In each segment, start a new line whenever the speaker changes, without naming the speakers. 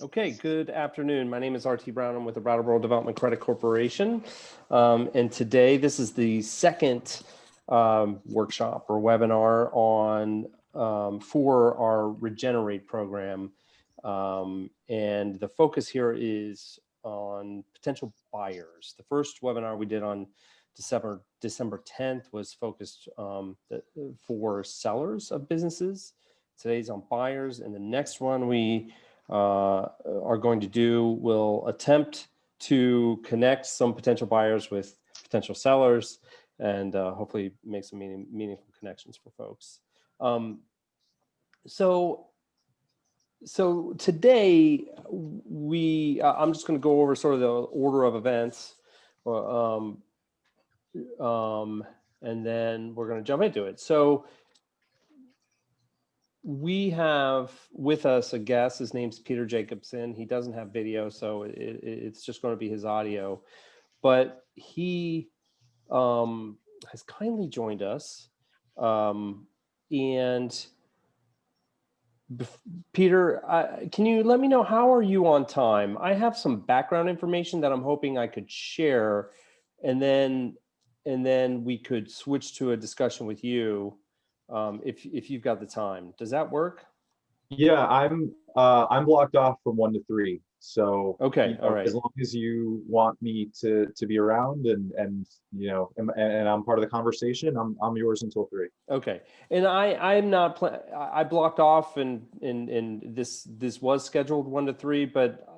Okay, good afternoon. My name is RT Brown. I'm with the Brattleboro Development Credit Corporation. And today, this is the second workshop or webinar on for our REGENER8 program. And the focus here is on potential buyers. The first webinar we did on December 10th was focused for sellers of businesses. Today's on buyers, and the next one we are going to do will attempt to connect some potential buyers with potential sellers and hopefully make some meaningful connections for folks. So today I'm just going to go over sort of the order of events, and then we're going to jump into it. So we have with us a guest. His name's Peter Jacobson. He doesn't have video, so it's just going to be his audio. But he has kindly joined us. And Peter, can you let me know, how are you on time? I have some background information that I'm hoping I could share, and then we could switch to a discussion with you. If you've got the time, does that work?
Yeah, I'm blocked off from 1 to 3. So
okay, all right.
As long as you want me to be around and I'm part of the conversation, I'm yours until 3.
Okay, and I'm not I blocked off, and this was scheduled 1 to 3, but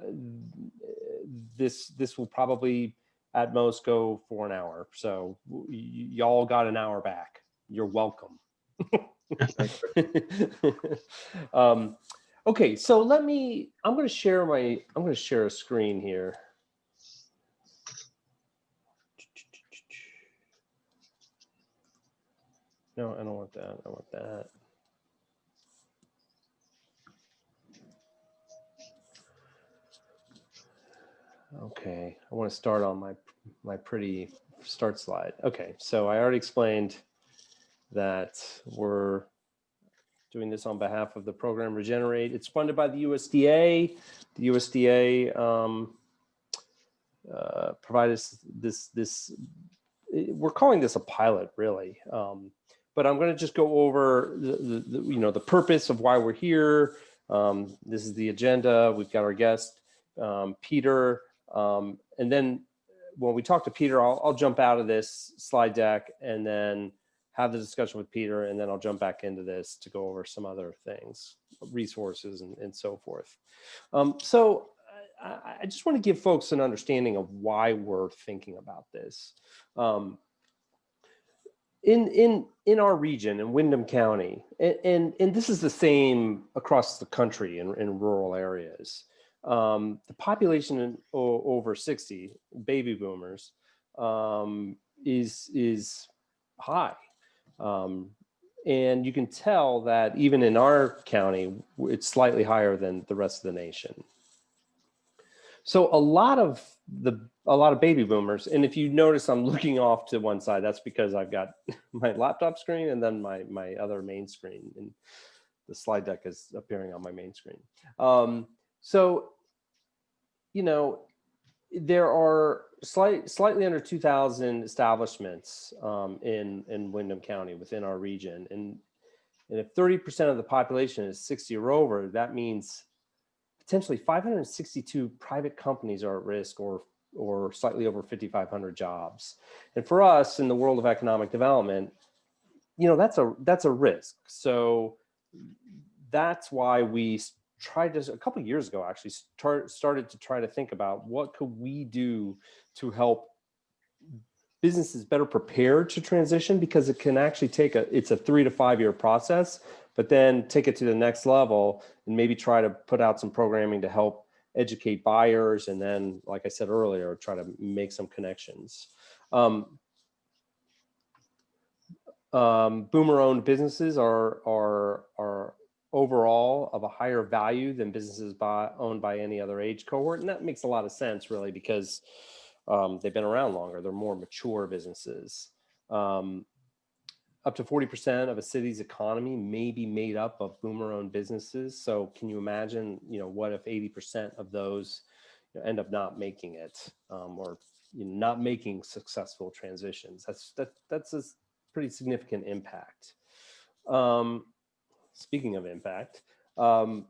this will probably at most go for an hour. So y'all got an hour back. You're welcome. Okay, so I'm going to share a screen here. No, I don't want that. I want that. Okay, I want to start on my pretty start slide. Okay, so I already explained that we're doing this on behalf of the program REGENER8. It's funded by the USDA. The USDA provided us this. We're calling this a pilot, really. But I'm going to just go over the purpose of why we're here. This is the agenda. We've got our guest, Peter, and then when we talk to Peter, I'll jump out of this slide deck and then have the discussion with Peter, and then I'll jump back into this to go over some other things, resources, and so forth. So I just want to give folks an understanding of why we're thinking about this. In our region, in Windham County, and this is the same across the country in rural areas, the population over 60, baby boomers, is high. And you can tell that even in our county, it's slightly higher than the rest of the nation. So a lot of baby boomers, and if you notice I'm looking off to one side, that's because I've got my laptop screen and then my other main screen, and the slide deck is appearing on my main screen. So, there are slightly under 2,000 establishments in Windham County within our region, and if 30% of the population is 60 or over, that means potentially 562 private companies are at risk, or slightly over 5,500 jobs. And for us in the world of economic development, that's a risk. So that's why we tried to, a couple of years ago, actually started to try to think about what could we do to help businesses better prepared to transition, because it can actually it's a 3 to 5 year process, but then take it to the next level and maybe try to put out some programming to help educate buyers. And then, like I said earlier, try to make some connections. Boomer-owned businesses are overall of a higher value than businesses owned by any other age cohort. And that makes a lot of sense, really, because they've been around longer. They're more mature businesses. up to 40% of a city's economy may be made up of boomer-owned businesses. So can you imagine, what if 80% of those end up not making it, or not making successful transitions? That's a pretty significant impact. Speaking of impact, so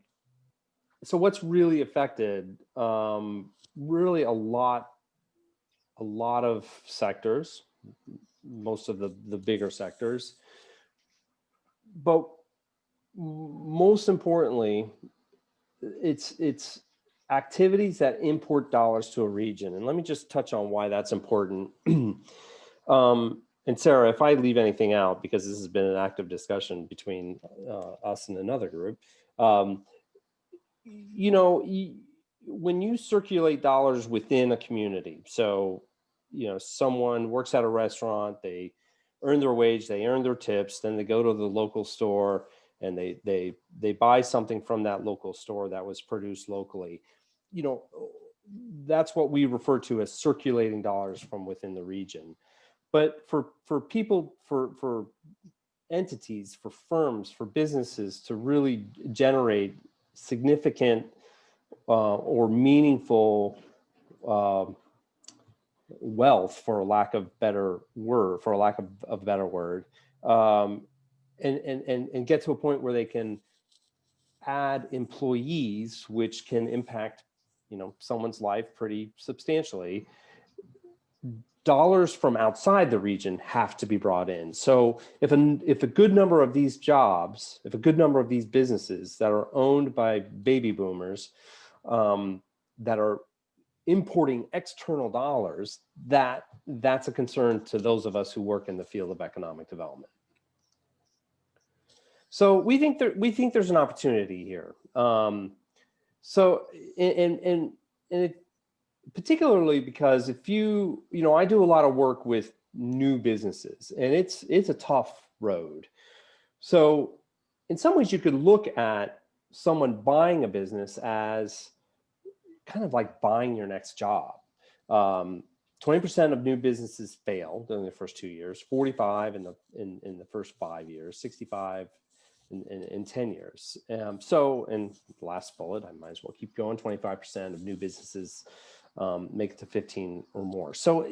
what's really affected? Really a lot of sectors, most of the bigger sectors, but most importantly, it's activities that import dollars to a region. And let me just touch on why that's important. And Sarah, if I leave anything out, because this has been an active discussion between us and another group, when you circulate dollars within a community, so someone works at a restaurant, they earn their wage, they earn their tips, then they go to the local store and they buy something from that local store that was produced locally. That's what we refer to as circulating dollars from within the region. But for people, for entities, for firms, for businesses to really generate significant or meaningful wealth, for lack of a better word, and get to a point where they can add employees, which can impact someone's life pretty substantially. Dollars from outside the region have to be brought in. So if a good number of these jobs, if a good number of these businesses that are owned by baby boomers, that are importing external dollars, that's a concern to those of us who work in the field of economic development. So we think there's an opportunity here. Particularly because if I do a lot of work with new businesses, and it's a tough road. So in some ways you could look at someone buying a business as kind of like buying your next job. 20% of new businesses fail during the first 2 years, 45 in the first 5 years, 65 in 10 years. So, and the last bullet, I might as well keep going, 25% of new businesses make it to 15 or more. So,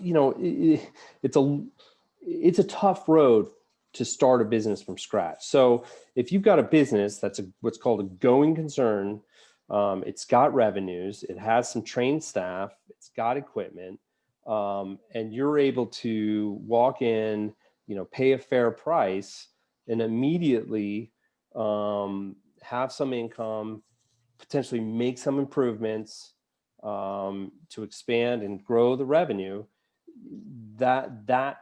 it's a tough road to start a business from scratch. So if you've got a business that's what's called a going concern, it's got revenues, it has some trained staff, it's got equipment, and you're able to walk in, pay a fair price and immediately have some income, potentially make some improvements to expand and grow the revenue, that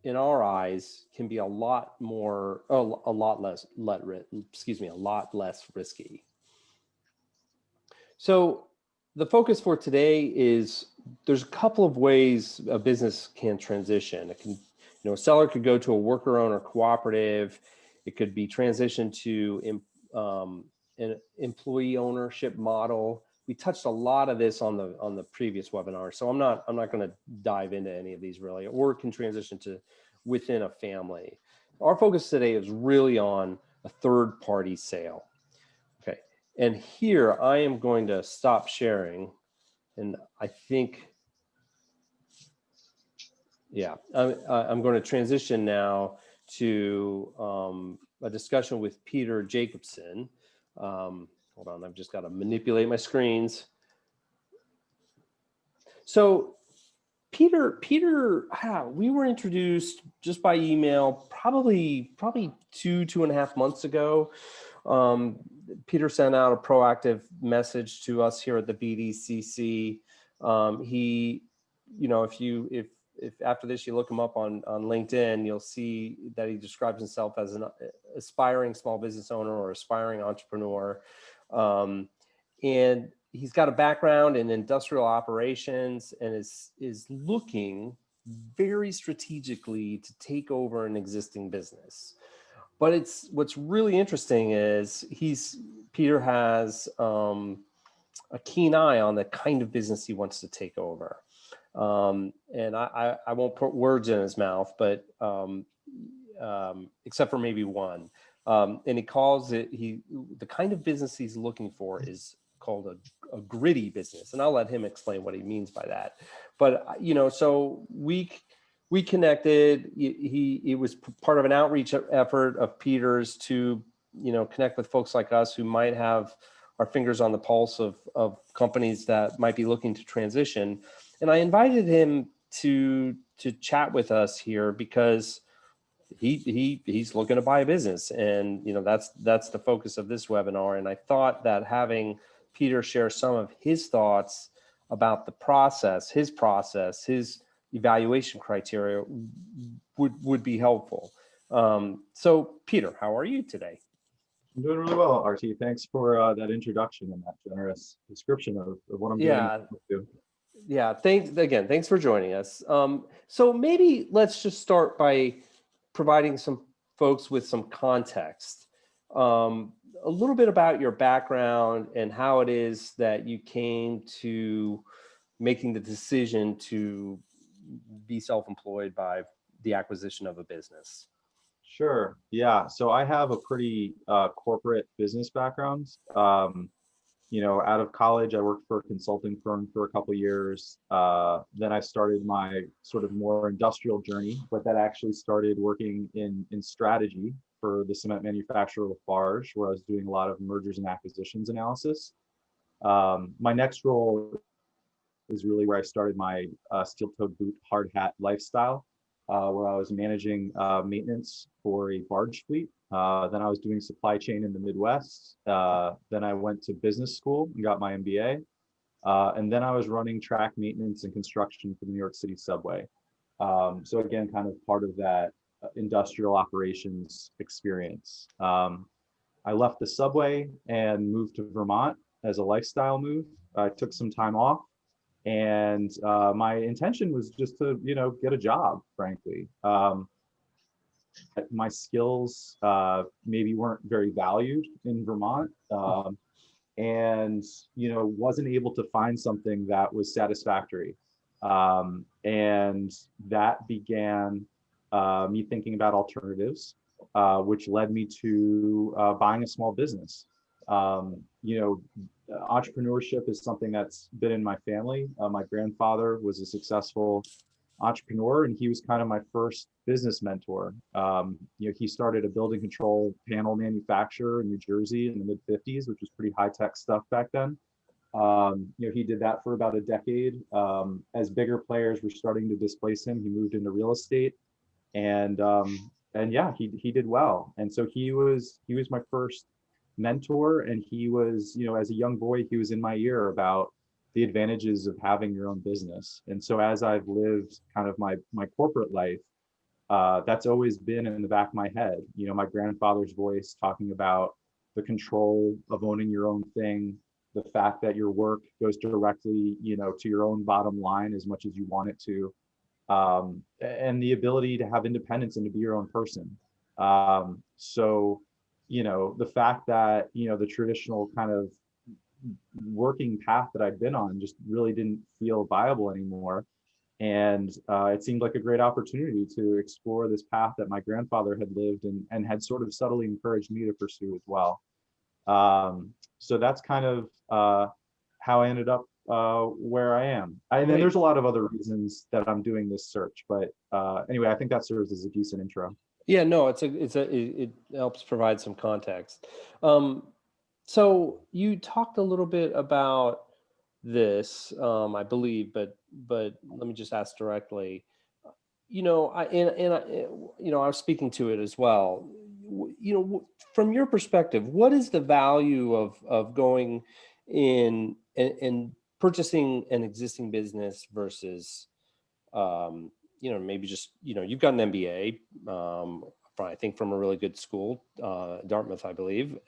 in our eyes can be a lot less risky. So the focus for today is there's a couple of ways a business can transition. It can, a seller could go to a worker owner cooperative. It could be transitioned to an employee ownership model. We touched a lot of this on the previous webinar, so I'm not going to dive into any of these really. Or it can transition to within a family. Our focus today is really on a third-party sale. Okay, and here I am going to stop sharing, and I think, yeah, I'm going to transition now to a discussion with Peter Jacobson. Hold on, I've just got to manipulate my screens. So Peter, we were introduced just by email, probably 2.5 months ago. Peter sent out a proactive message to us here at the BDCC. He, if after this you look him up on LinkedIn, you'll see that he describes himself as an aspiring small business owner or aspiring entrepreneur. And he's got a background in industrial operations and is looking very strategically to take over an existing business. But what's really interesting is Peter has a keen eye on the kind of business he wants to take over. And I won't put words in his mouth, but except for maybe one. And he calls it, the kind of business he's looking for is called a gritty business. And I'll let him explain what he means by that. But, so we connected. It was part of an outreach effort of Peter's to, connect with folks like us who might have our fingers on the pulse of companies that might be looking to transition. And I invited him to chat with us here because he's looking to buy a business, and that's the focus of this webinar. And I thought that having Peter share some of his thoughts about the process, his evaluation criteria would be helpful. So Peter, how are you today?
I'm doing really well, RT. Thanks for that introduction and that generous description of what I'm doing.
Yeah. Thanks for joining us. So maybe let's just start by providing some folks with some context, a little bit about your background and how it is that you came to making the decision to be self-employed by the acquisition of a business.
Sure. Yeah. So I have a pretty corporate business background. Out of college, I worked for a consulting firm for a couple of years. Then I started my sort of more industrial journey, but that actually started working in strategy for the cement manufacturer Lafarge, where I was doing a lot of mergers and acquisitions analysis. My next role is really where I started my steel-toed boot, hard hat lifestyle, where I was managing maintenance for a barge fleet. Then I was doing supply chain in the Midwest. Then I went to business school and got my MBA. And then I was running track maintenance and construction for the New York City subway. So again, kind of part of that industrial operations experience. I left the subway and moved to Vermont as a lifestyle move. I took some time off. And my intention was just to, get a job, frankly. My skills maybe weren't very valued in Vermont, and wasn't able to find something that was satisfactory. And that began me thinking about alternatives, which led me to buying a small business. Entrepreneurship is something that's been in my family. My grandfather was a successful entrepreneur, and he was kind of my first business mentor. He started a building control panel manufacturer in New Jersey in the mid 50s, which was pretty high tech stuff back then. He did that for about a decade. As bigger players were starting to displace him, he moved into real estate, and yeah, he did well. And so he was my first mentor, and he was, as a young boy, he was in my ear about the advantages of having your own business. And so as I've lived kind of my corporate life, that's always been in the back of my head. My grandfather's voice talking about the control of owning your own thing, the fact that your work goes directly, to your own bottom line as much as you want it to, and the ability to have independence and to be your own person. So the fact that, the traditional kind of working path that I'd been on just really didn't feel viable anymore. And it seemed like a great opportunity to explore this path that my grandfather had lived and had sort of subtly encouraged me to pursue as well. So that's kind of how I ended up where I am. And then there's a lot of other reasons that I'm doing this search, but anyway, I think that serves as a decent intro.
Yeah, no, it helps provide some context. So you talked a little bit about this, I believe, but let me just ask directly. I was speaking to it as well. From your perspective, what is the value of going in and purchasing an existing business versus maybe just, you've got an MBA, I think from a really good school, Dartmouth, I believe.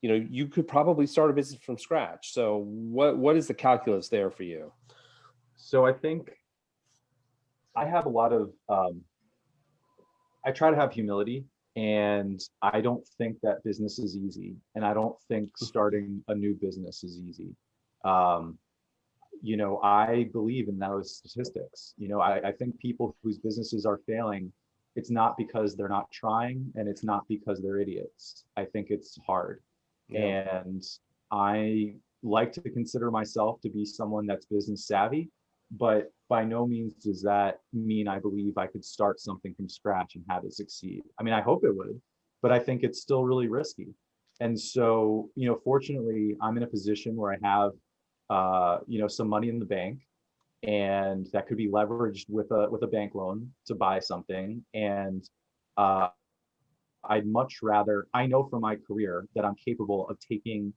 You could probably start a business from scratch. So what is the calculus there for you?
So I think I have a lot of, I try to have humility, and I don't think that business is easy. And I don't think starting a new business is easy. I believe in those statistics. I think people whose businesses are failing it's not because they're not trying, and it's not because they're idiots. I think it's hard.
Yeah.
And I like to consider myself to be someone that's business savvy, but by no means does that mean I believe I could start something from scratch and have it succeed. I mean, I hope it would, but I think it's still really risky. And so, fortunately, I'm in a position where I have, some money in the bank, and that could be leveraged with a bank loan to buy something. And uh, I'd much rather, I know from my career that I'm capable of taking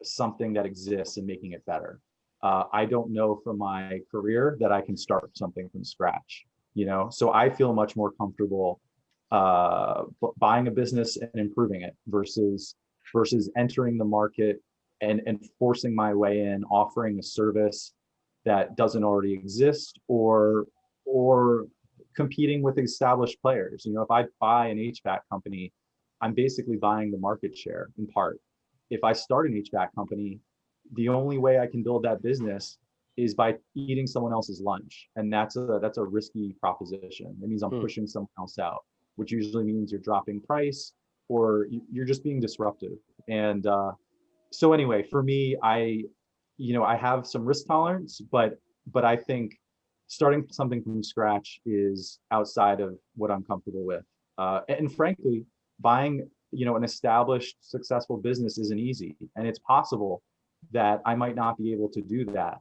something that exists and making it better. I don't know from my career that I can start something from scratch, so I feel much more comfortable buying a business and improving it versus entering the market and forcing my way in, offering a service that doesn't already exist, or competing with established players. If I buy an HVAC company, I'm basically buying the market share in part. If I start an HVAC company, the only way I can build that business is by eating someone else's lunch, and that's a risky proposition. It means I'm
Hmm.
pushing someone else out, which usually means you're dropping price, or you're just being disruptive. And so anyway, for me, I have some risk tolerance, but I think starting something from scratch is outside of what I'm comfortable with. And frankly, buying an established successful business isn't easy, and it's possible that I might not be able to do that.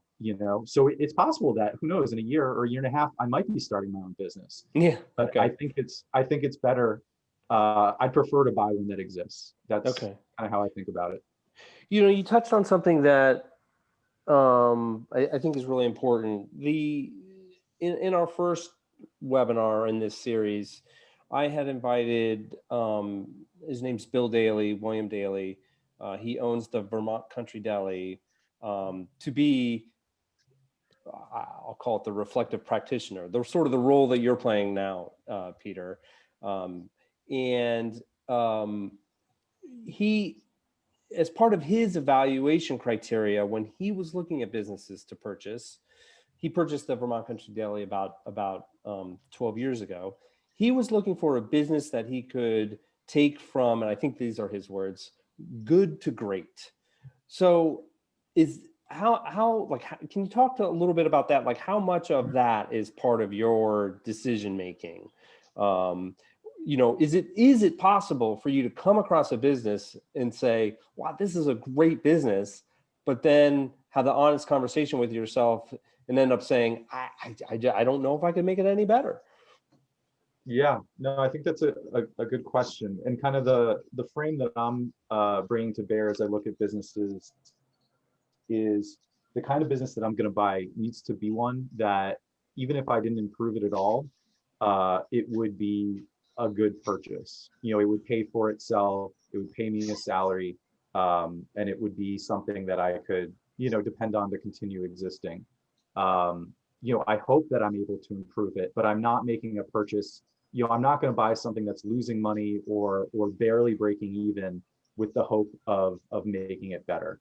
So it's possible that, who knows, in a year or a year and a half, I might be starting my own business.
Yeah.
But I
Okay.
think it's better. I'd prefer to buy one that exists. That's
Okay.
kind of how I think about it.
You touched on something that I think is really important. In our first webinar in this series, I had invited his name's Bill Daly, William Daly. He owns the Vermont Country Deli, to be, I'll call it the reflective practitioner, the sort of the role that you're playing now, Peter. Um, and he, as part of his evaluation criteria, when he was looking at businesses to purchase, he purchased the Vermont Country Deli about 12 years ago. He was looking for a business that he could take from, and I think these are his words, good to great. So is how like can you talk to a little bit about that? Like how much of that is part of your decision making? Um, is it possible for you to come across a business and say, wow, this is a great business, but then have the honest conversation with yourself and end up saying, I don't know if I can make it any better?
Yeah, no, I think that's a good question. And kind of the frame that I'm bringing to bear as I look at businesses is the kind of business that I'm going to buy needs to be one that, even if I didn't improve it at all, it would be a good purchase. It would pay for itself. It would pay me a salary, and it would be something that I could, depend on to continue existing. I hope that I'm able to improve it, but I'm not making a purchase. I'm not going to buy something that's losing money or barely breaking even with the hope of making it better.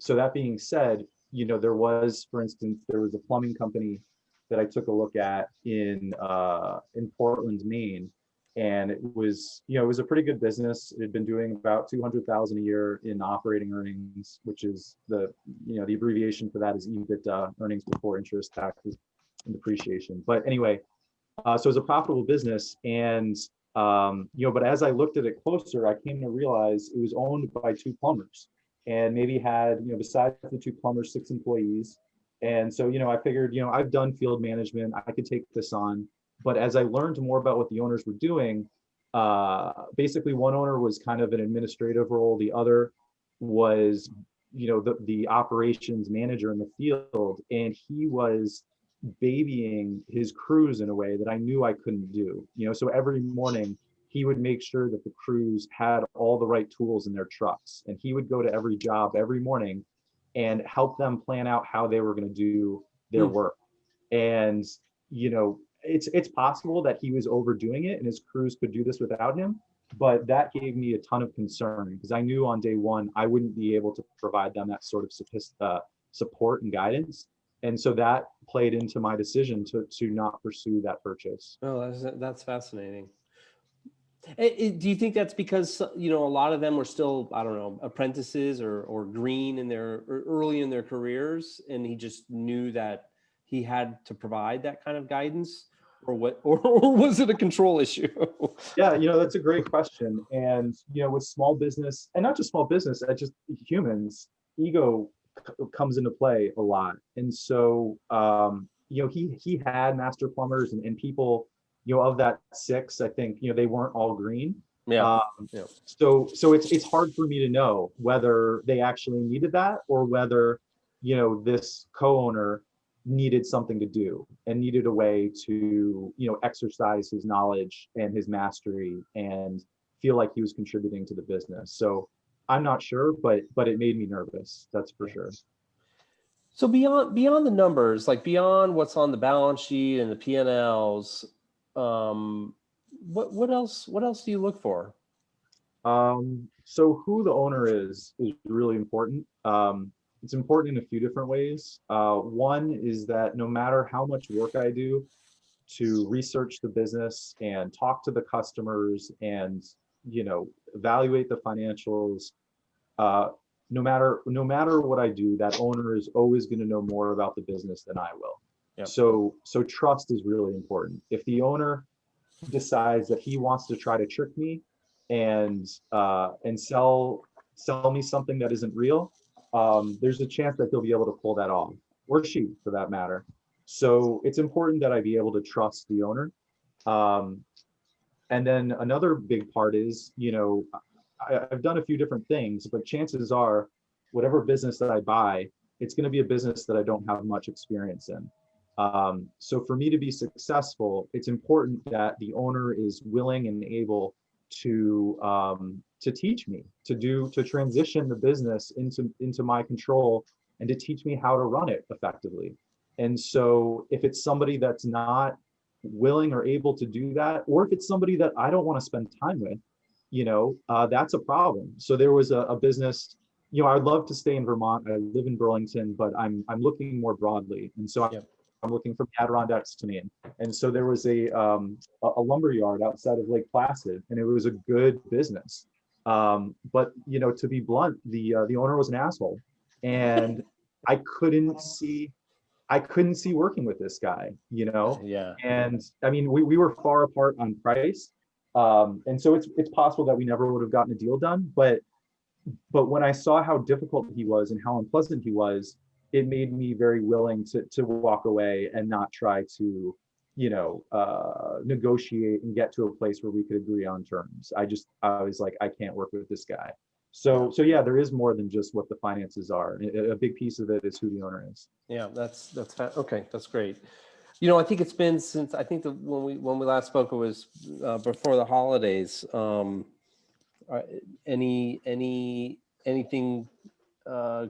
So that being said, for instance, there was a plumbing company that I took a look at in Portland, Maine, and it was a pretty good business. It had been doing about 200,000 a year in operating earnings, which is the abbreviation for that is EBITDA, earnings before interest, taxes, and depreciation. But anyway, so it was a profitable business, and but as I looked at it closer, I came to realize it was owned by two plumbers, and maybe had, besides the two plumbers, 6 employees. And so, I figured, I've done field management, I could take this on. But as I learned more about what the owners were doing, basically one owner was kind of an administrative role, the other was, the operations manager in the field, and he was babying his crews in a way that I knew I couldn't do. So every morning he would make sure that the crews had all the right tools in their trucks, and he would go to every job every morning and help them plan out how they were going to do their
Hmm.
work. And it's possible that he was overdoing it and his crews could do this without him, but that gave me a ton of concern because I knew on day one I wouldn't be able to provide them that sort of support and guidance. And so that played into my decision to not pursue that purchase.
Oh, that's fascinating. Do you think that's because, you know, a lot of them were still, I don't know, apprentices or green in their or early in their careers, and he just knew that he had to provide that kind of guidance, or what, or was it a control issue?
Yeah, that's a great question. And, with small business, and not just small business, just humans, ego comes into play a lot. And so, he had master plumbers and people, of that six, I think, they weren't all green.
Yeah,
Um,
yeah,
so it's hard for me to know whether they actually needed that, or whether, this co-owner needed something to do and needed a way to, exercise his knowledge and his mastery and feel like he was contributing to the business. So I'm not sure, but it made me nervous. That's for
yeah.
sure.
So beyond the numbers, like beyond what's on the balance sheet and the P&Ls, what else do you look for?
So who the owner is really important. It's important in a few different ways. One is that no matter how much work I do to research the business and talk to the customers and, evaluate the financials, uh, no matter what I do, that owner is always going to know more about the business than I will.
Yep.
So trust is really important. If the owner decides that he wants to try to trick me and sell me something that isn't real, there's a chance that he'll be able to pull that off, or she, for that matter. So it's important that I be able to trust the owner. Um, and then another big part is, I've done a few different things, but chances are, whatever business that I buy, it's going to be a business that I don't have much experience in. So for me to be successful, it's important that the owner is willing and able to teach me, to transition the business into my control, and to teach me how to run it effectively. And so if it's somebody that's not willing or able to do that, or if it's somebody that I don't want to spend time with, that's a problem. So there was a business, I'd love to stay in Vermont. I live in Burlington, but I'm looking more broadly. And so
Yep.
I'm looking from Adirondacks to Maine. And so there was a lumber yard outside of Lake Placid, and it was a good business. But to be blunt, the owner was an asshole, and I couldn't see working with this guy,
Yeah.
and I mean, we were far apart on price. And so it's possible that we never would have gotten a deal done. But when I saw how difficult he was and how unpleasant he was, it made me very willing to walk away and not try to, negotiate and get to a place where we could agree on terms. I was like, I can't work with this guy. So yeah, there is more than just what the finances are. A big piece of it is who the owner is.
Yeah, okay. That's great. You know, I think it's been since I think when we last spoke, it was before the holidays. Uh, anything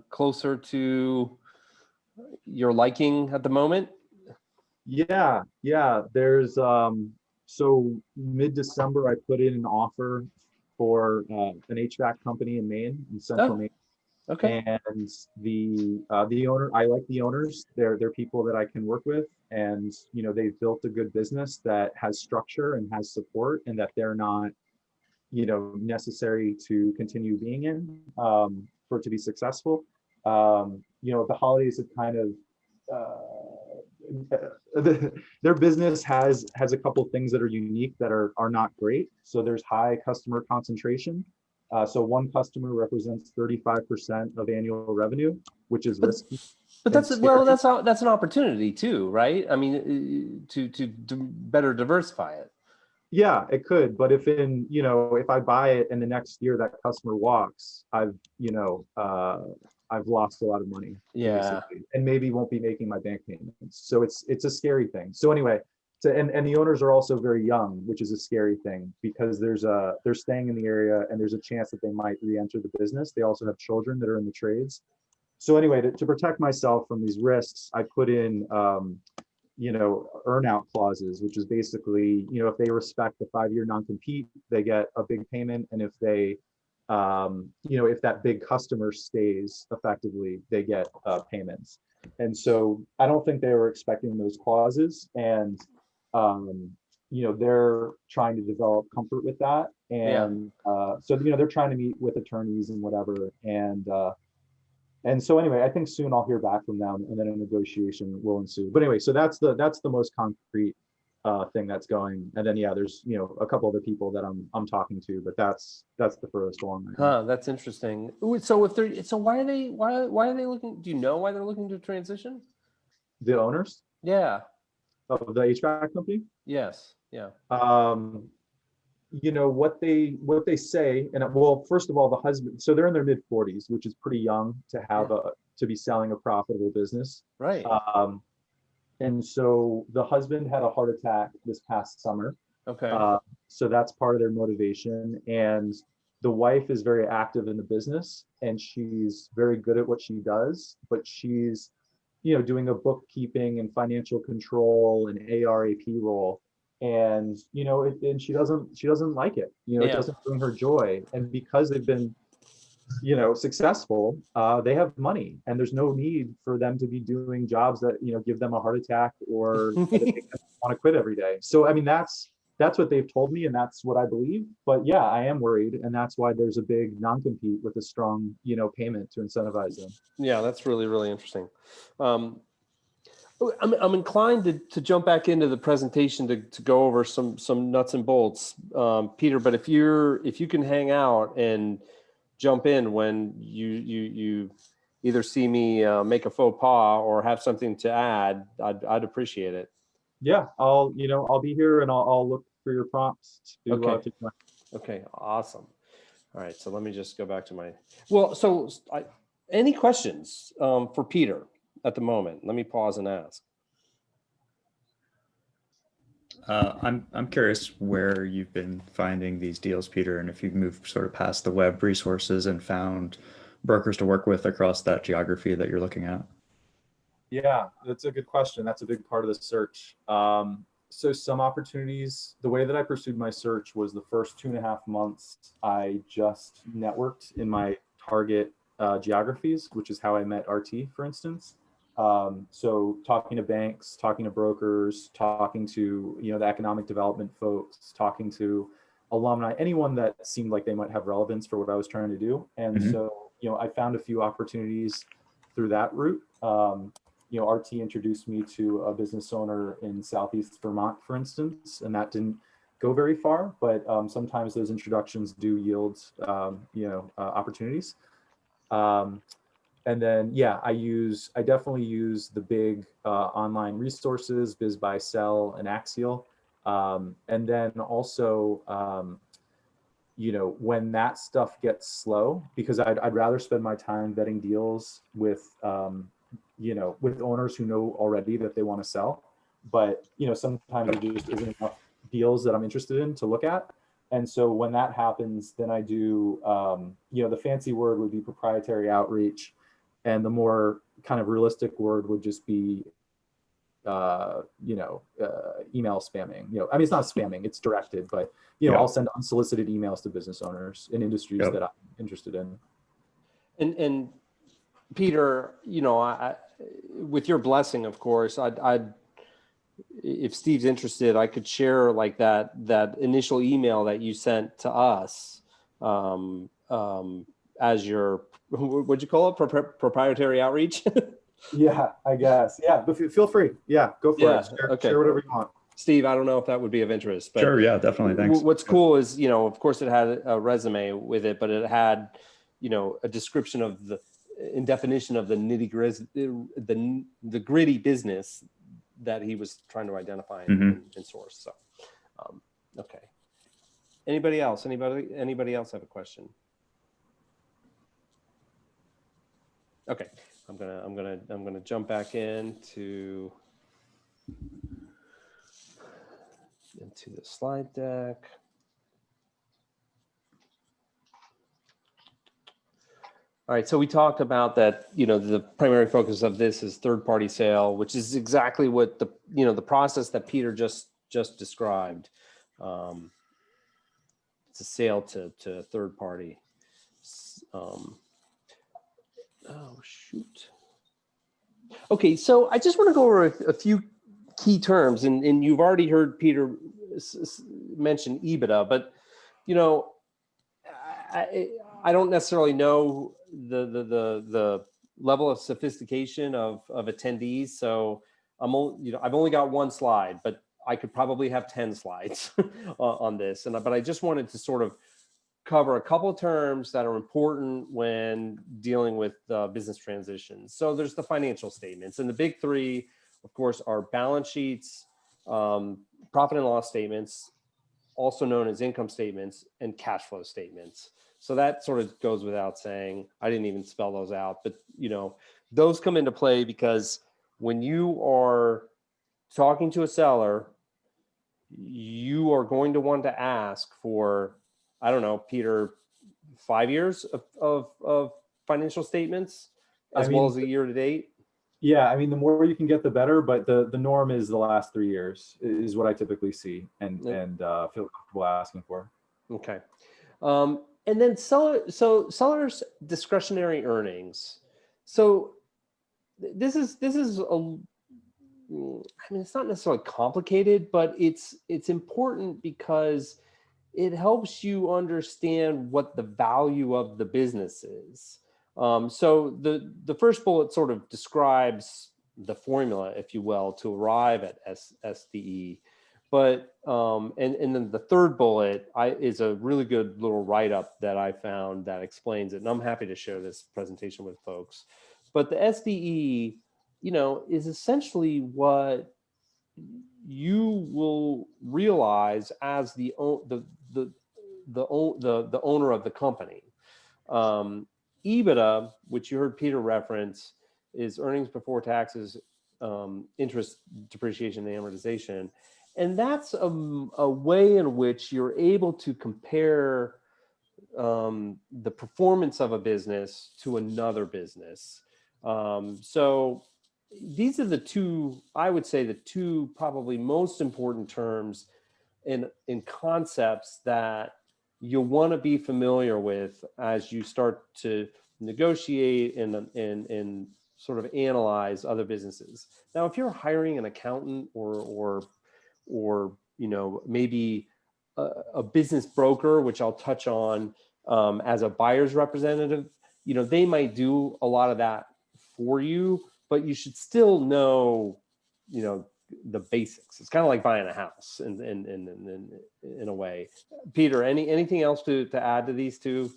closer to your liking at the moment?
Yeah. There's so mid-December I put in an offer for an HVAC company in Maine, in central
Oh,
Maine.
okay.
And the owner, I like the owners. They're people that I can work with, and they've built a good business that has structure and has support, and that they're not necessary to continue being in, for it to be successful. The holidays have kind of their business has a couple of things that are unique that are not great. So there's high customer concentration. So one customer represents 35% of annual revenue, which is
But
risky
but
and scary.
that's an opportunity too, right? I mean, to better diversify it.
Yeah, it could, but if I buy it and the next year that customer walks, I've lost a lot of money,
Yeah.
basically, and maybe won't be making my bank payments. So it's a scary thing. So anyway, and the owners are also very young, which is a scary thing, because they're staying in the area, and there's a chance that they might re-enter the business. They also have children that are in the trades. So anyway, to protect myself from these risks, I put in earn out clauses, which is basically, if they respect the 5-year non-compete, they get a big payment. And if they, if that big customer stays effectively, they get payments. And so I don't think they were expecting those clauses. And, they're trying to develop comfort with that.
Yeah.
And so, they're trying to meet with attorneys and whatever. And so anyway, I think soon I'll hear back from them, and then a negotiation will ensue. But anyway, so that's the most concrete thing that's going. And then yeah, there's a couple other people that I'm talking to, but that's the furthest along right now.
Huh, that's interesting. So if they're so why are they looking? Do you know why they're looking to transition?
The owners
Yeah.
of the HVAC company,
Yes. Yeah.
um, what they say, and well, first of all, the husband, so they're in their mid 40s, which is pretty young to have
Yeah.
to be selling a profitable business.
Right.
And so the husband had a heart attack this past summer.
Okay.
Uh, so that's part of their motivation. And the wife is very active in the business, and she's very good at what she does, but she's, doing a bookkeeping and financial control and ARAP role. And, and she doesn't like it. It
Yeah.
doesn't bring her joy. And because they've been successful, they have money, and there's no need for them to be doing jobs that give them a heart attack or that make them want to quit every day. So I mean, that's what they've told me, and that's what I believe. But yeah, I am worried, and that's why there's a big non-compete with a strong payment to incentivize them.
Yeah, that's really, really interesting. I'm inclined to jump back into the presentation to go over some nuts and bolts, Peter. But if you can hang out and jump in when you either see me make a faux pas or have something to add, I'd appreciate it.
Yeah, I'll be here, and I'll look for your prompts to
Okay.
to
Okay, awesome. All right, so let me just go back to my any questions for Peter at the moment? Let me pause and ask.
I'm curious where you've been finding these deals, Peter, and if you've moved sort of past the web resources and found brokers to work with across that geography that you're looking at.
Yeah, that's a good question. That's a big part of the search. So some opportunities, the way that I pursued my search was the first 2.5 months, I just networked in my target geographies, which is how I met RT, for instance. So talking to banks, talking to brokers, talking to, the economic development folks, talking to alumni, anyone that seemed like they might have relevance for what I was trying to do. And so, I found a few opportunities through that route. RT introduced me to a business owner in Southeast Vermont, for instance, and that didn't go very far, but sometimes those introductions do yield, opportunities. And then, yeah, I definitely use the big online resources, BizBuySell and Axial. And then also, when that stuff gets slow, because I'd rather spend my time vetting deals with, with owners who know already that they want to sell. But, sometimes there just isn't enough deals that I'm interested in to look at. And so when that happens, then I do, the fancy word would be proprietary outreach. And the more kind of realistic word would just be, email spamming. I mean, it's not spamming, it's directed, but, I'll send unsolicited emails to business owners in industries that I'm interested in.
And Peter, I with your blessing, of course, I'd if Steve's interested, I could share like that initial email that you sent to us as your, what'd you call it? Proprietary outreach?
Yeah, I guess. Yeah, but feel free. Yeah, go for it. Share whatever you want.
Steve, I don't know if that would be of interest, but
sure, yeah, definitely. Thanks.
What's cool is, of course it had a resume with it, but it had, a description of in definition of the nitty-gritty, the gritty business that he was trying to identify and source. So, okay. Anybody else have a question? Okay, I'm gonna jump back into the slide deck. All right, so we talked about that, the primary focus of this is third-party sale, which is exactly what the process that Peter just described. It's a sale to a third party. Oh, shoot. Okay, so I just want to go over a few key terms, and you've already heard Peter mention EBITDA, but you know, I don't necessarily know the level of sophistication of attendees, so I've only got one slide, but I could probably have 10 slides on this, but I just wanted to sort of cover a couple of terms that are important when dealing with business transitions. So there's the financial statements, and the big three, of course, are balance sheets, profit and loss statements, also known as income statements, and cash flow statements. So that sort of goes without saying. I didn't even spell those out, but those come into play because when you are talking to a seller, you are going to want to ask for, I don't know, Peter, 5 years of financial statements as well as a year to date.
Yeah, I mean, the more you can get, the better. But the norm is the last 3 years is what I typically see and feel comfortable asking for.
Okay, and then sellers' discretionary earnings. So this is I mean, it's not necessarily complicated, but it's important because it helps you understand what the value of the business is. So the first bullet sort of describes the formula, if you will, to arrive at SDE. But and then the third bullet is a really good little write-up that I found that explains it. And I'm happy to share this presentation with folks. But the SDE, is essentially what you will realize as the owner of the company. EBITDA, which you heard Peter reference, is earnings before taxes, interest, depreciation, and amortization. And that's a way in which you're able to compare the performance of a business to another business. So these are the two, I would say, the two probably most important terms in concepts that you'll want to be familiar with as you start to negotiate and sort of analyze other businesses. Now, if you're hiring an accountant or maybe a business broker, which I'll touch on as a buyer's representative, they might do a lot of that for you, but you should still know, the basics. It's kind of like buying a house in a way. Peter, anything else to add to these two?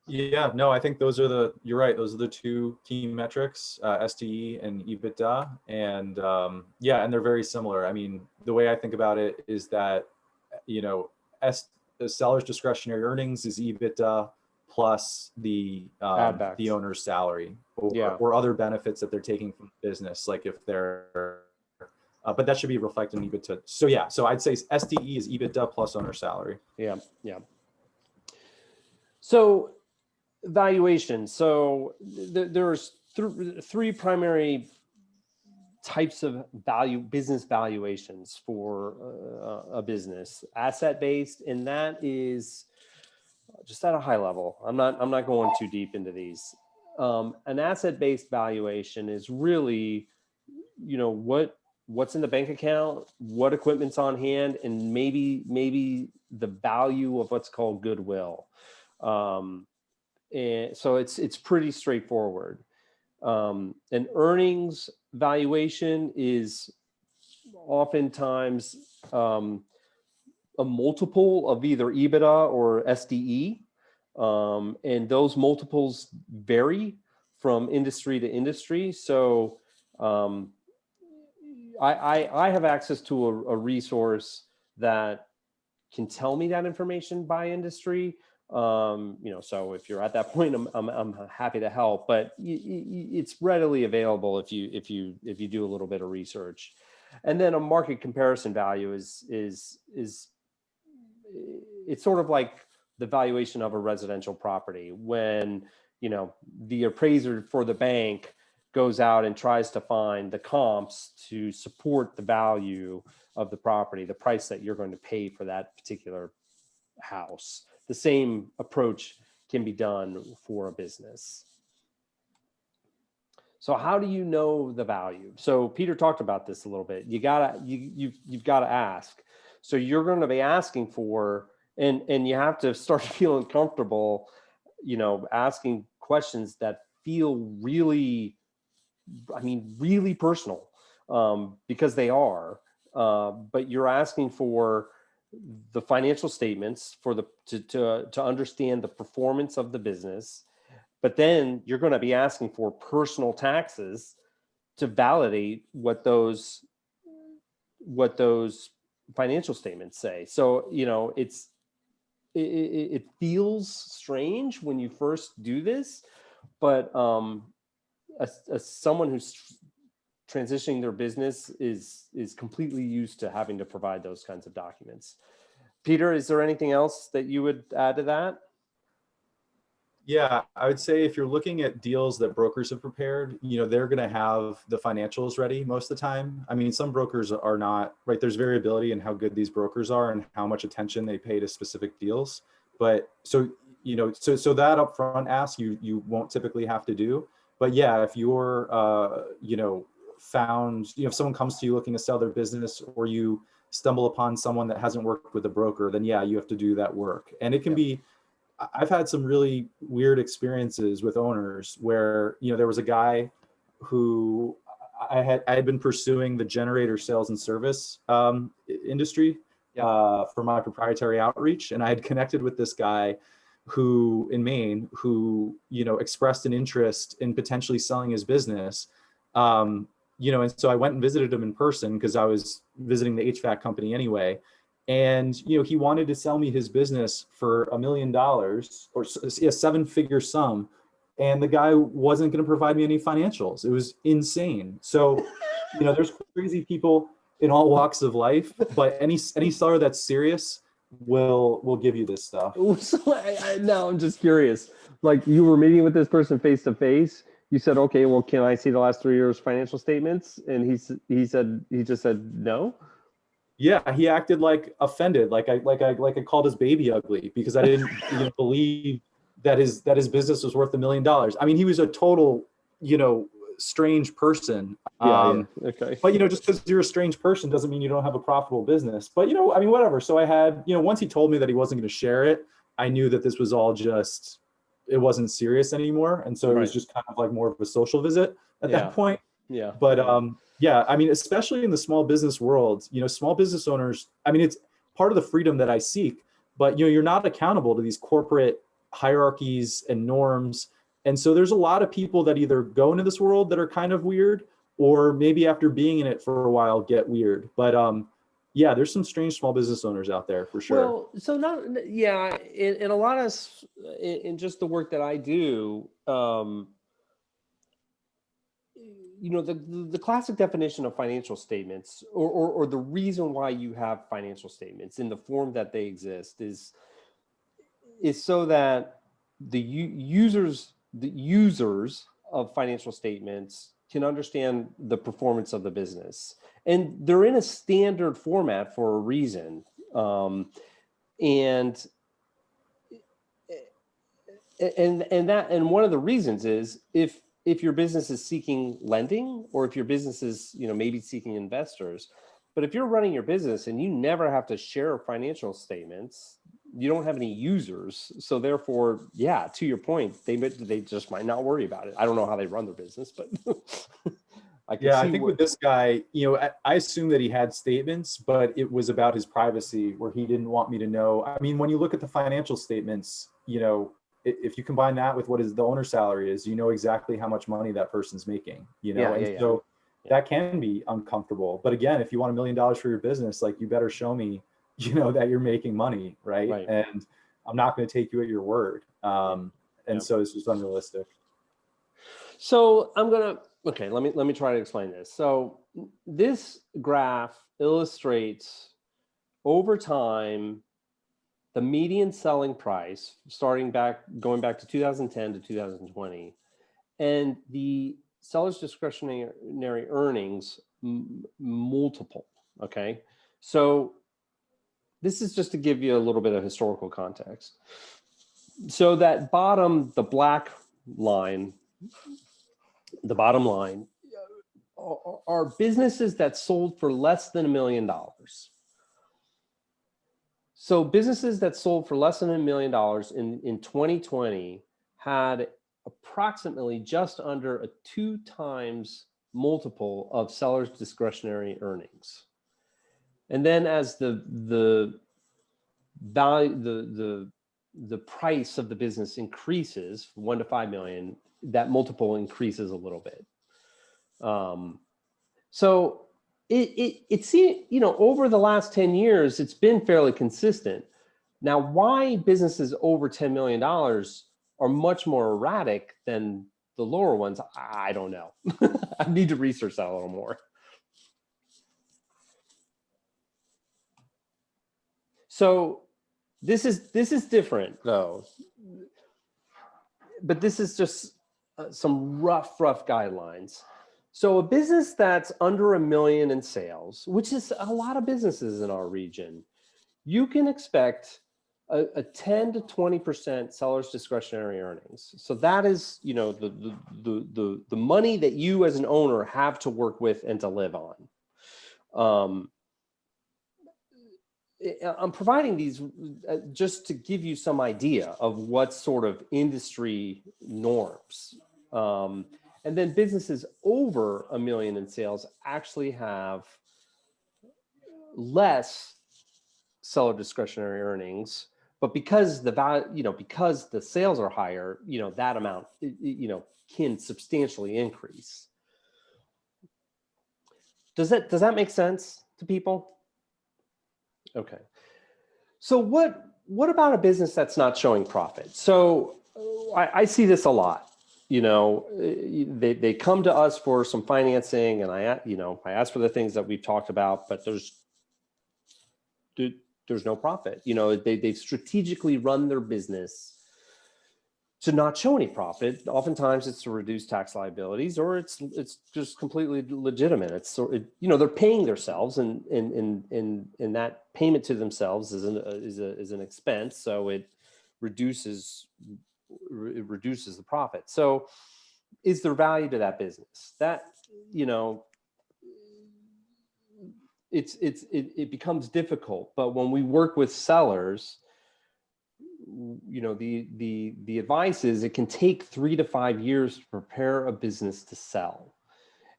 Yeah, no, I think you're right. Those are the two key metrics, SDE and EBITDA. And and they're very similar. I mean, the way I think about it is that, the seller's discretionary earnings is EBITDA plus the owner's salary or other benefits that they're taking from the business, like if they're, but that should be reflected in EBITDA. So I'd say SDE is EBITDA plus owner salary.
Yeah. So valuation. So there's three primary types of business valuations for a business: asset-based, and that is just at a high level. I'm not going too deep into these. An asset-based valuation is really, what's in the bank account, what equipment's on hand, and maybe the value of what's called goodwill. And so it's pretty straightforward. An earnings valuation is oftentimes a multiple of either EBITDA or SDE. And those multiples vary from industry to industry. So I have access to a resource that can tell me that information by industry. So if you're at that point, I'm happy to help, but it's readily available if you do a little bit of research. And then a market comparison value is it's sort of like the valuation of a residential property when, the appraiser for the bank goes out and tries to find the comps to support the value of the property, the price that you're going to pay for that particular house. The same approach can be done for a business. So how do you know the value? So Peter talked about this a little bit. You've got to ask. So you're going to be asking for, and you have to start feeling comfortable, asking questions that feel really, really personal, because they are. But you're asking for the financial statements to understand the performance of the business. But then you're going to be asking for personal taxes to validate what those financial statements say. So, it feels strange when you first do this, but as someone who's transitioning their business is completely used to having to provide those kinds of documents. Peter, is there anything else that you would add to that?
Yeah, I would say if you're looking at deals that brokers have prepared, they're going to have the financials ready most of the time. I mean, some brokers are not, right? There's variability in how good these brokers are and how much attention they pay to specific deals. But so that upfront ask you won't typically have to do. But yeah, if you're, if someone comes to you looking to sell their business, or you stumble upon someone that hasn't worked with a broker, then yeah, you have to do that work. And it can be, I've had some really weird experiences with owners where, there was a guy who I had been pursuing the generator sales and service industry for my proprietary outreach. And I had connected with this guy in Maine who, expressed an interest in potentially selling his business. And so I went and visited him in person because I was visiting the HVAC company anyway. And, he wanted to sell me his business for $1 million, or a 7-figure sum. And the guy wasn't going to provide me any financials. It was insane. So, there's crazy people in all walks of life, but any seller that's serious will give you this stuff.
So now I'm just curious, like, you were meeting with this person face to face. You said, okay, well, can I see the last 3 years financial statements? And he just said no.
Yeah, he acted like offended, like I called his baby ugly because I didn't believe that his business was worth $1 million. I mean, he was a total, strange person.
Yeah. Okay.
But just because you're a strange person doesn't mean you don't have a profitable business. But whatever. So I had, once he told me that he wasn't going to share it, I knew that this was all just, it wasn't serious anymore, and so it was just kind of like more of a social visit at that point.
Yeah.
But yeah, I mean, especially in the small business world, small business owners, I mean, it's part of the freedom that I seek, but you're not accountable to these corporate hierarchies and norms. And so there's a lot of people that either go into this world that are kind of weird, or maybe after being in it for a while get weird. But yeah, there's some strange small business owners out there for sure.
Well, so in a lot of, in just the work that I do, the classic definition of financial statements, or the reason why you have financial statements in the form that they exist is so that the users of financial statements can understand the performance of the business. And they're in a standard format for a reason. And one of the reasons is if your business is seeking lending, or if your business is, maybe seeking investors, but if you're running your business and you never have to share financial statements, you don't have any users. So therefore, yeah, to your point, they just might not worry about it. I don't know how they run their business, but
I think with this guy, I assume that he had statements, but it was about his privacy, where he didn't want me to know. I mean, when you look at the financial statements, if you combine that with what is the owner's salary is, exactly how much money that person's making, so that can be uncomfortable. But again, if you want $1 million for your business, like, you better show me, that you're making money, right? And I'm not going to take you at your word. So it's just unrealistic.
So okay, let me try to explain this. So this graph illustrates over time the median selling price going back to 2010 to 2020, and the seller's discretionary earnings multiple. Okay, so this is just to give you a little bit of historical context. So that bottom, the black line, the bottom line are businesses that sold for less than $1 million. So businesses that sold for less than $1 million in 2020 had approximately just under a 2 times multiple of sellers' discretionary earnings. And then as the value, the price of the business increases from 1 to 5 million, that multiple increases a little bit. So it seems, you know, over the last 10 years, it's been fairly consistent. Now, why businesses over $10 million are much more erratic than the lower ones, I don't know. I need to research that a little more. So this is different though, but this is just some rough guidelines. So a business that's under $1 million in sales, which is a lot of businesses in our region, you can expect a 10 to 20% seller's discretionary earnings. So that is, you know, the money that you as an owner have to work with and to live on. I'm providing these just to give you some idea of what sort of industry norms. And then businesses over $1 million in sales actually have less seller discretionary earnings, but because the value, you know, because the sales are higher, you know, that amount, you know, can substantially increase. Does that make sense to people? Okay. So what about a business that's not showing profit? So I see this a lot. You know, they come to us for some financing, and I ask for the things that we've talked about, but there's no profit. You know, they've strategically run their business to not show any profit. Oftentimes it's to reduce tax liabilities, or it's just completely legitimate. It's you know, they're paying themselves, and that payment to themselves is an expense, so it reduces the profit. So is there value to that business? That, you know, it becomes difficult. But when we work with sellers, you know, the advice is it can take 3 to 5 years to prepare a business to sell.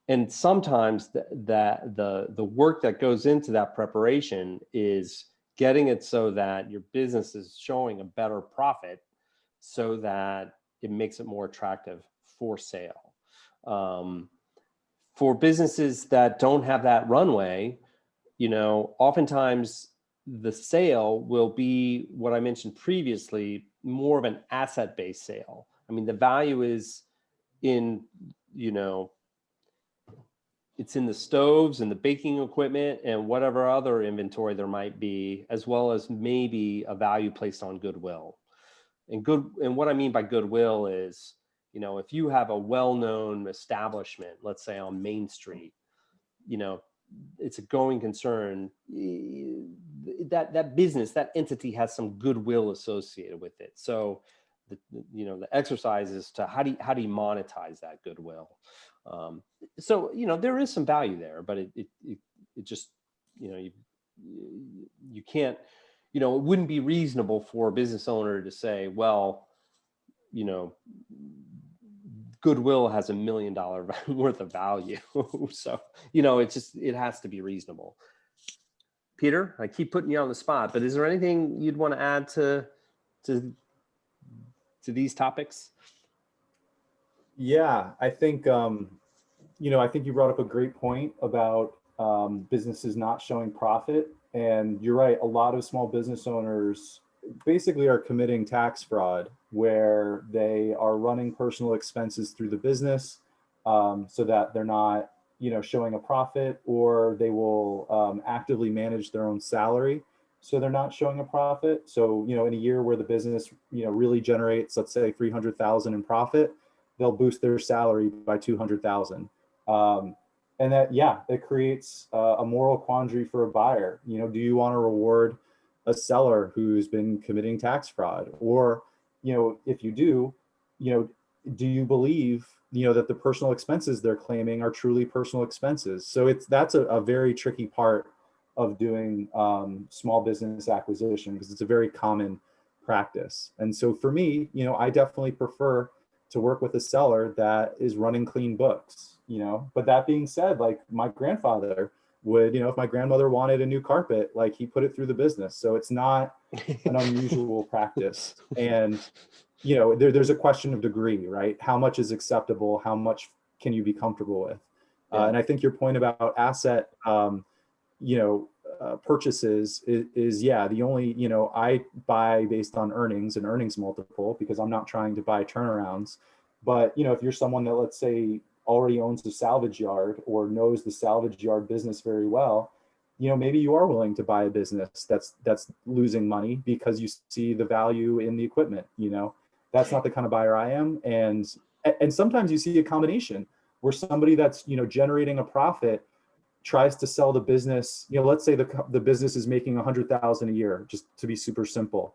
And sometimes the work that goes into that preparation is getting it so that your business is showing a better profit, so that it makes it more attractive for sale. For businesses that don't have that runway, you know, oftentimes the sale will be what I mentioned previously, more of an asset-based sale. I mean, the value is in, you know, it's in the stoves and the baking equipment and whatever other inventory there might be, as well as maybe a value placed on goodwill. And what I mean by goodwill is, you know, if you have a well-known establishment, let's say on Main Street, you know, it's a going concern, that business, that entity has some goodwill associated with it. So you know, the exercise is to how do you monetize that goodwill? So, you know, there is some value there, but it just, you know, you can't, you know, it wouldn't be reasonable for a business owner to say, well, you know, goodwill has $1 million worth of value. So, you know, it has to be reasonable. Peter, I keep putting you on the spot, but is there anything you'd want to add to these topics?
Yeah, I think, you know, I think you brought up a great point about businesses not showing profit. And you're right, a lot of small business owners basically are committing tax fraud, where they are running personal expenses through the business so that they're not, you know, showing a profit, or they will actively manage their own salary so they're not showing a profit. So, you know, in a year where the business, you know, really generates, let's say 300,000 in profit, they'll boost their salary by 200,000. And that, yeah, it creates a moral quandary for a buyer. You know, do you want to reward a seller who's been committing tax fraud? Or, you know, if you do, you know, do you believe, that the personal expenses they're claiming are truly personal expenses? So that's a very tricky part of doing small business acquisition, because it's a very common practice. And so for me, I definitely prefer to work with a seller that is running clean books, but that being said, like my grandfather would, if my grandmother wanted a new carpet, like he put it through the business. So it's not an unusual practice. And there's a question of degree, right? How much is acceptable? How much can you be comfortable with?
Yeah.
And I think your point about asset, purchases is the only, I buy based on earnings and earnings multiple, because I'm not trying to buy turnarounds. But, if you're someone that, let's say, already owns the salvage yard or knows the salvage yard business very well, maybe you are willing to buy a business that's losing money because you see the value in the equipment. That's not the kind of buyer I am. And sometimes you see a combination where somebody that's, generating a profit tries to sell the business. Let's say the business is making 100,000 a year, just to be super simple.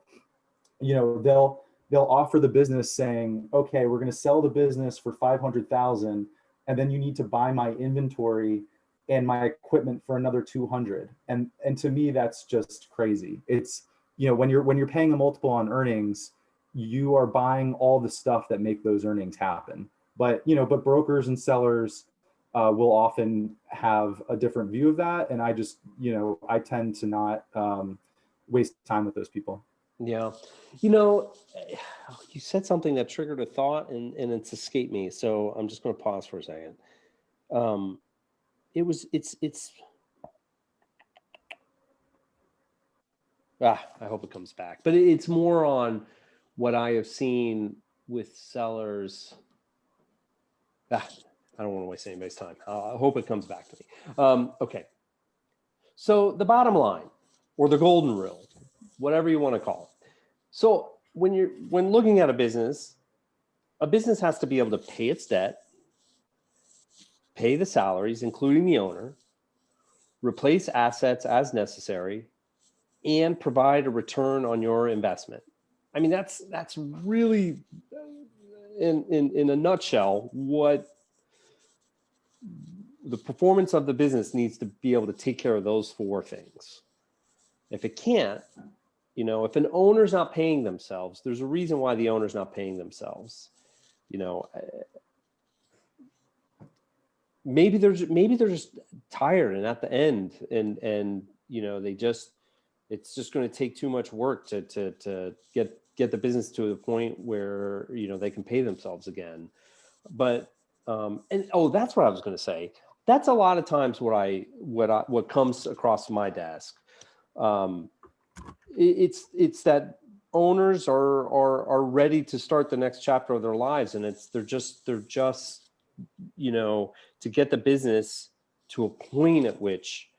They'll offer the business saying, okay, we're going to sell the business for 500,000, and then you need to buy my inventory and my equipment for another 200. And to me, that's just crazy. It's, when you're paying a multiple on earnings, you are buying all the stuff that make those earnings happen. But brokers and sellers will often have a different view of that. And I just, I tend to not waste time with those people.
Yeah. You said something that triggered a thought and it's escaped me. So I'm just going to pause for a second. I hope it comes back, but it's more on what I have seen with sellers. I don't want to waste anybody's time. I hope it comes back to me. Okay. So the bottom line, or the golden rule, whatever you want to call it. So when looking at a business has to be able to pay its debt, pay the salaries, including the owner, replace assets as necessary, and provide a return on your investment. I mean, that's really, in a nutshell, what the performance of the business needs to be able to take care of those four things. If it can't, if an owner's not paying themselves, there's a reason why the owner's not paying themselves. Maybe they're just tired and at the end, and it's just going to take too much work to get the business to the point where they can pay themselves again. But that's what I was going to say. That's a lot of times what comes across my desk. It's that owners are ready to start the next chapter of their lives, and they're just to get the business to a point at which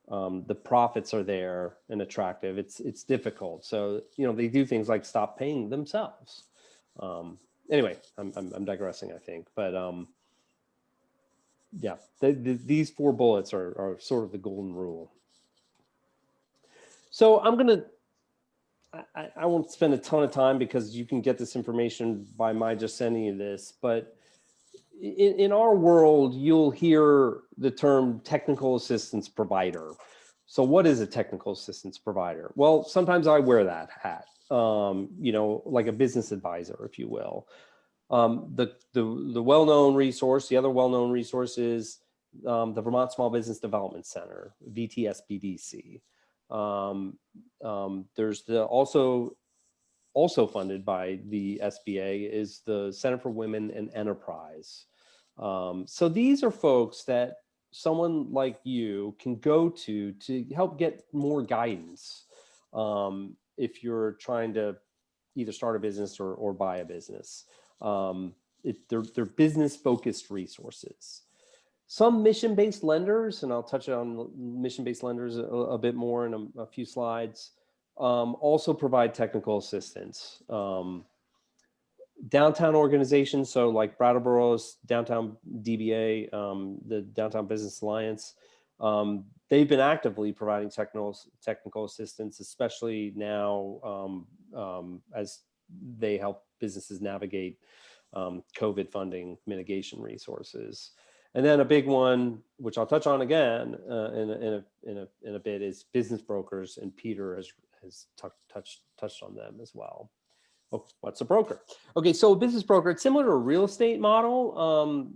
the profits are there and attractive. It's difficult. So they do things like stop paying themselves. Anyway, I'm digressing, I think, but yeah, these four bullets are sort of the golden rule. So I won't spend a ton of time because you can get this information by my just sending you this, but in our world, you'll hear the term technical assistance provider. So what is a technical assistance provider? Well, sometimes I wear that hat, like a business advisor, if you will. The well-known resource, the other well-known resource is the Vermont Small Business Development Center, VTS BDC. There's also funded by the SBA is the Center for Women and Enterprise. So these are folks that someone like you can go to help get more guidance if you're trying to either start a business or buy a business. They're business-focused resources. Some mission-based lenders, and I'll touch on mission-based lenders a bit more in a few slides, also provide technical assistance. Downtown organizations, so like Brattleboro's Downtown DBA, the Downtown Business Alliance, they've been actively providing technical assistance, especially now as they help businesses navigate COVID funding mitigation resources. And then a big one, which I'll touch on again in a bit, is business brokers, and Peter has touched on them as well. Oh, what's a broker? Okay, so a business broker, it's similar to a real estate model.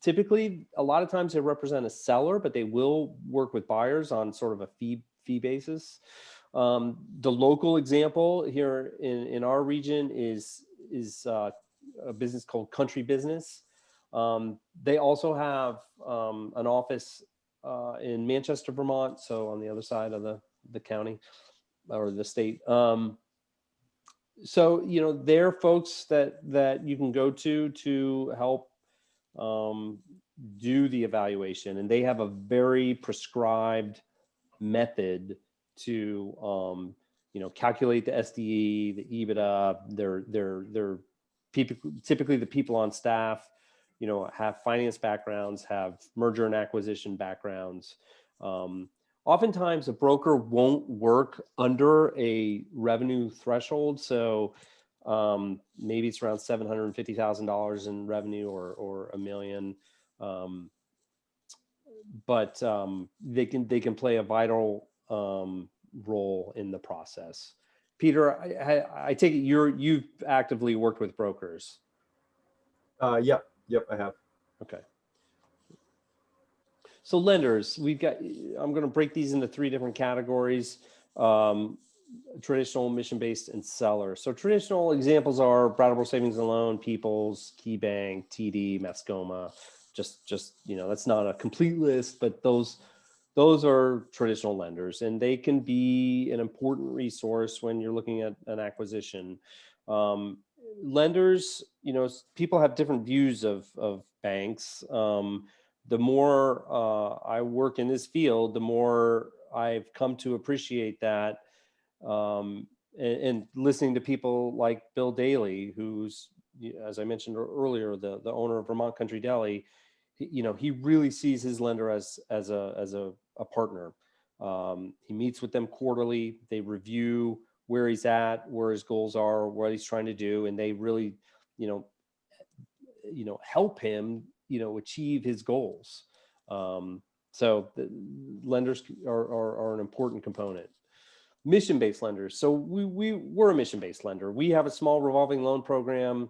Typically, a lot of times they represent a seller, but they will work with buyers on sort of a fee basis. The local example here in our region is a business called Country Business. They also have an office in Manchester, Vermont, so on the other side of the county or the state. So, you know, they're folks that you can go to help do the evaluation, and they have a very prescribed method to you know, calculate the SDE, the EBITDA. They're people, typically the people on staff, you know, have finance backgrounds, have merger and acquisition backgrounds. Oftentimes a broker won't work under a revenue threshold. So maybe it's around $750,000 in revenue or $1 million. But they can play a vital role in the process. Peter, I take it you've actively worked with brokers.
Yep, I have.
Okay. So lenders, we've got, I'm going to break these into 3 different categories: traditional, mission-based, and seller. So traditional examples are Brattleboro Savings and Loan, People's, KeyBank, TD, Mascoma. Just you know, that's not a complete list, but those are traditional lenders, and they can be an important resource when you're looking at an acquisition. Lenders, you know, people have different views of banks. The more I work in this field, the more I've come to appreciate that. And listening to people like Bill Daly, who's, as I mentioned earlier, the owner of Vermont Country Deli, you know, he really sees his lender as a partner. He meets with them quarterly. They review where he's at, where his goals are, what he's trying to do, and they really, you know, help him, you know, achieve his goals. So the lenders are an important component. Mission-based lenders. So we're a mission-based lender. We have a small revolving loan program.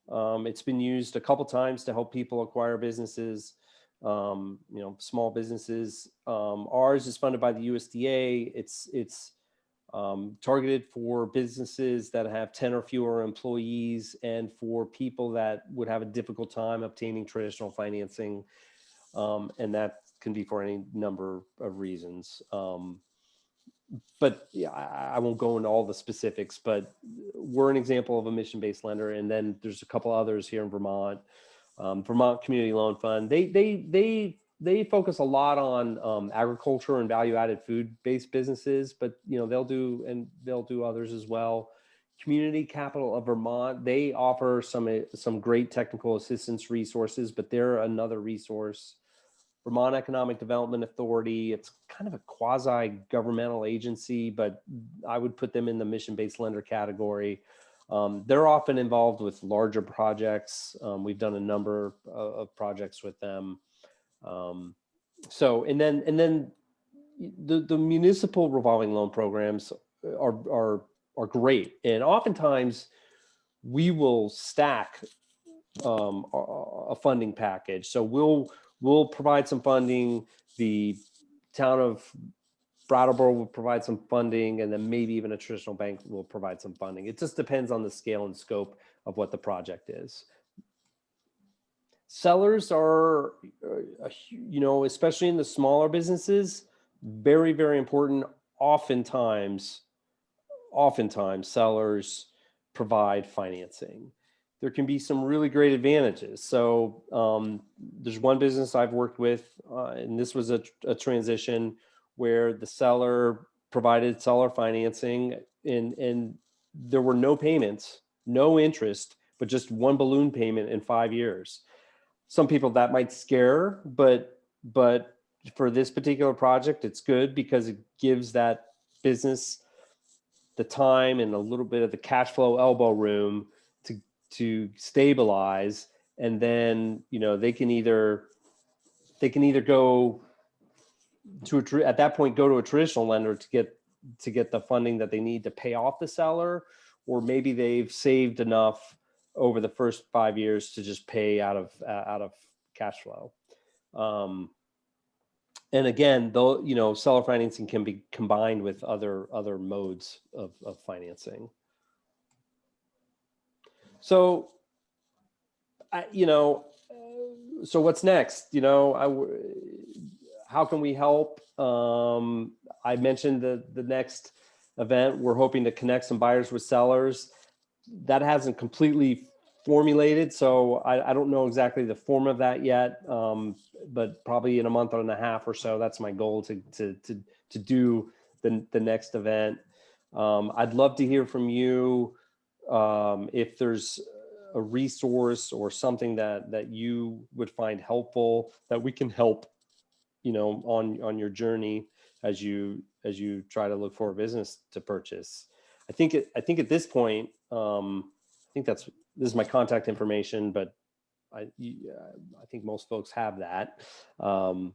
It's been used a couple times to help people acquire businesses, you know, small businesses. Ours is funded by the USDA. It's targeted for businesses that have 10 or fewer employees, and for people that would have a difficult time obtaining traditional financing. And that can be for any number of reasons. But yeah, I won't go into all the specifics, but we're an example of a mission-based lender. And then there's a couple others here in Vermont. Vermont Community Loan Fund. They focus a lot on agriculture and value-added food-based businesses, but you know, they'll do others as well. Community Capital of Vermont, they offer some great technical assistance resources, but they're another resource. Vermont Economic Development Authority, it's kind of a quasi-governmental agency, but I would put them in the mission-based lender category. They're often involved with larger projects. We've done a number of projects with them. So, and then the municipal revolving loan programs are great, and oftentimes we will stack a funding package. So we'll provide some funding. The town of Brattleboro will provide some funding, and then maybe even a traditional bank will provide some funding. It just depends on the scale and scope of what the project is. Sellers are, you know, especially in the smaller businesses, very, very important. Oftentimes sellers provide financing. There can be some really great advantages. So there's one business I've worked with, and this was a transition where the seller provided seller financing, and there were no payments, no interest, but just one balloon payment in 5 years. Some people that might scare, but for this particular project, it's good because it gives that business the time and a little bit of the cash flow elbow room to stabilize, and then, you know, they can either go to at that point go to a traditional lender to get the funding that they need to pay off the seller, or maybe they've saved enough over the first 5 years to just pay out of cash flow. And again, though, you know, seller financing can be combined with other modes of financing. So, so what's next? You know, how can we help? I mentioned the next event. We're hoping to connect some buyers with sellers. That hasn't completely formulated, so I don't know exactly the form of that yet. But probably in a month and a half or so, that's my goal to do the next event. I'd love to hear from you if there's a resource or something that you would find helpful, that we can help, you know, on your journey as you try to look for a business to purchase. I think at this point, I think this is my contact information, but I think most folks have that. I'm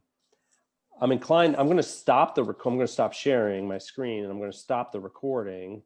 inclined. I'm going to stop I'm going to stop sharing my screen, and I'm going to stop the recording.